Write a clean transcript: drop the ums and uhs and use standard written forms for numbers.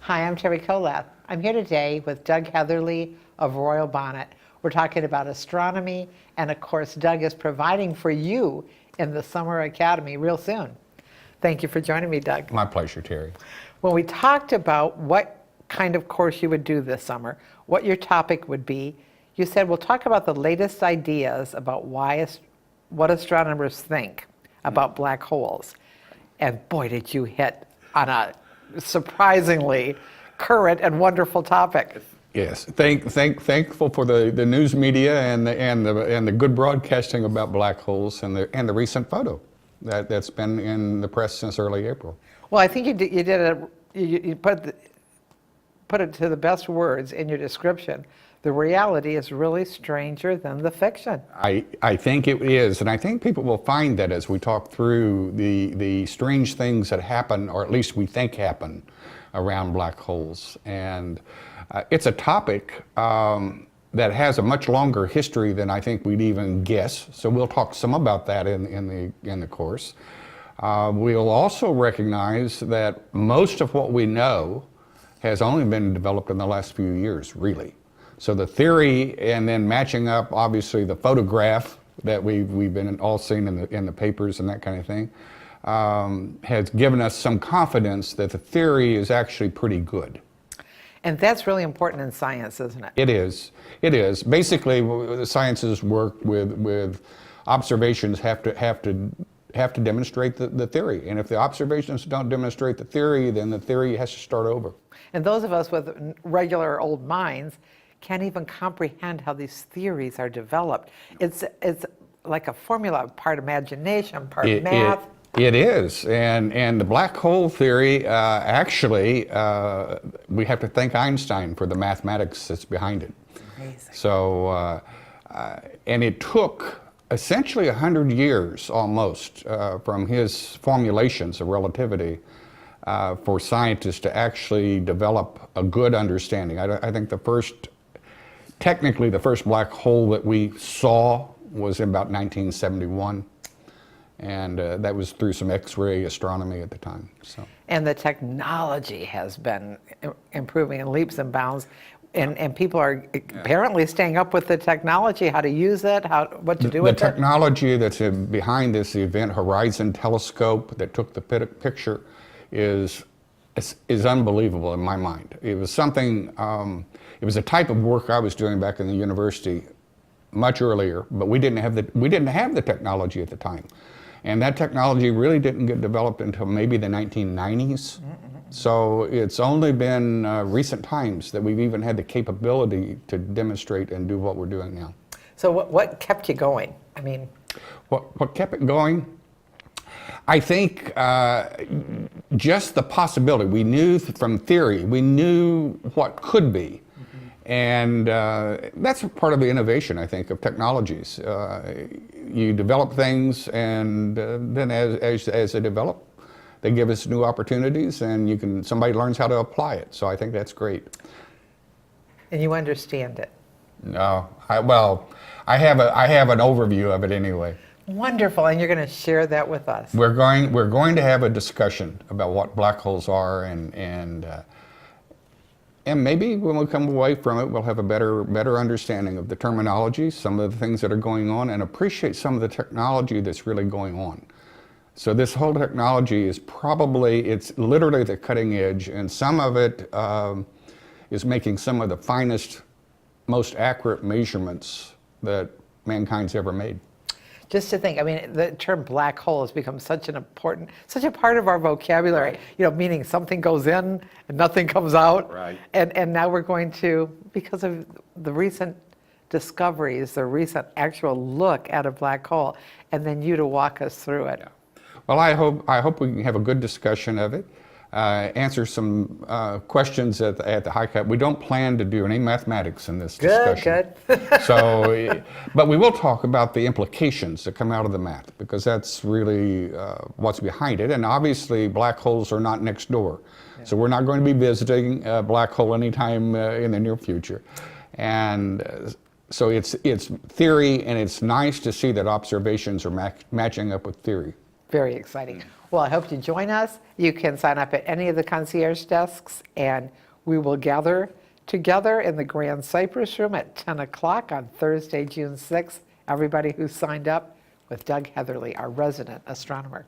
Hi, I'm Terry Kolath. I'm here today with Doug Heatherly of Royal Bonnet. We're talking about astronomy, and of course, Doug is providing for you in the Summer Academy real soon. Thank you for joining me, Doug. My pleasure, Terry. When we talked about what kind of course you would do this summer, what your topic would be, you said we'll talk about the latest ideas about what astronomers think about black holes. And boy, did you hit on a surprisingly current and wonderful topic. Yes, thankful for the news media and the good broadcasting about black holes and the recent photo that's been in the press since early April. Well, I think you put it to the best words in your description. The reality is really stranger than the fiction. I think it is, and I think people will find that as we talk through the strange things that happen, or at least we think happen, around black holes. And it's a topic that has a much longer history than I think we'd even guess. So we'll talk some about that in the course. We'll also recognize that most of what we know has only been developed in the last few years, really. So the theory, and then matching up, obviously, the photograph that we've been all seen in the papers and that kind of thing, has given us some confidence that the theory is actually pretty good. And that's really important in science, isn't it? It is. It is. Basically, the sciences work with observations have to demonstrate the theory. And if the observations don't demonstrate the theory, then the theory has to start over. And those of us with regular old minds can't even comprehend how these theories are developed. It's like a formula, part imagination, part math. It is, and the black hole theory, actually, we have to thank Einstein for the mathematics that's behind it. Amazing. So, and it took essentially 100 years almost from his formulations of relativity for scientists to actually develop a good understanding. I think technically the first black hole that we saw was in about 1971. And that was through some X-ray astronomy at the time. So. And the technology has been improving in leaps and bounds, and people are apparently staying up with the technology, how to use it, what to do with it. The technology that's behind this Event Horizon telescope that took the picture is unbelievable in my mind. It was something, it was a type of work I was doing back in the university much earlier, but we didn't have the technology at the time. And that technology really didn't get developed until maybe the 1990s. So it's only been recent times that we've even had the capability to demonstrate and do what we're doing now. So what kept you going? I mean, what kept it going? I think just the possibility. We knew from theory, we knew what could be. And that's part of the innovation, I think, of technologies. You develop things, and then as they develop, they give us new opportunities, and somebody learns how to apply it. So I think that's great. And you understand it. No, I have an overview of it anyway. Wonderful, and you're going to share that with us. We're going to have a discussion about what black holes are, and maybe when we come away from it, we'll have a better understanding of the terminology, some of the things that are going on, and appreciate some of the technology that's really going on. So this whole technology is it's literally the cutting edge, and some of it is making some of the finest, most accurate measurements that mankind's ever made. Just to think, I mean, the term black hole has become such a part of our vocabulary, right. Meaning something goes in and nothing comes out. Right. And now we're going to, because of the recent discoveries, the recent actual look at a black hole, and then you to walk us through it. Yeah. Well, I hope we can have a good discussion of it, answer some questions at the high cut. We don't plan to do any mathematics in this discussion. Good. So, but we will talk about the implications that come out of the math, because that's really what's behind it. And obviously, black holes are not next door. Yeah. So we're not going to be visiting a black hole anytime in the near future. And so it's theory, and it's nice to see that observations are matching up with theory. Very exciting. Well, I hope you join us. You can sign up at any of the concierge desks, and we will gather together in the Grand Cypress Room at 10 o'clock on Thursday, June 6th. Everybody who signed up with Doug Heatherly, our resident astronomer.